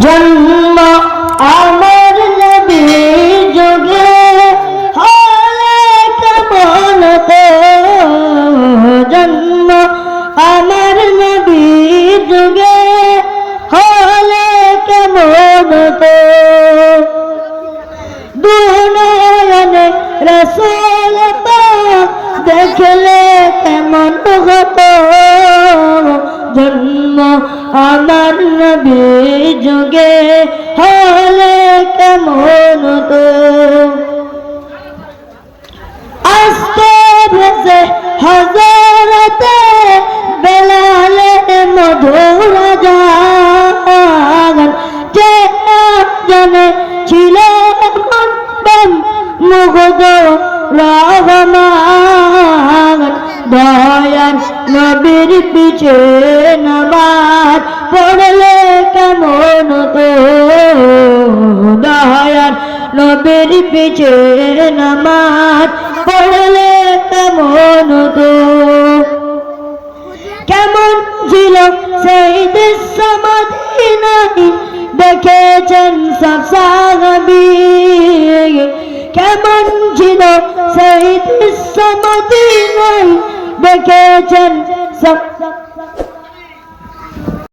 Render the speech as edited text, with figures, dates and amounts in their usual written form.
জন্ম আমার নবীর যুগে হলে কেমন তো, জন্ম আমার নবীর যুগে হলে কেমন তো, দুনয়নে রাসূল পাক দেখলে কেমন হতো, জন্ম আমার নবীর যুগে হলে কেমন তো। আস্তে ভেসে হযরতে বেলালে মধুর গান, যে জনে ছিল মন মুগ্ধ রহমান, দয়ার নবীর পিছে নামাজ পড়লে কেমন তো, দয়ার নবীর পিছে নামাজ পড়লে কেমন তো। কেমন ছিল সেই দৃশ্য মদিনায় দেখেছেন সব সাহাবী, কেমন ছিল সেই দৃশ্য মদিনায় দেখেছেন সব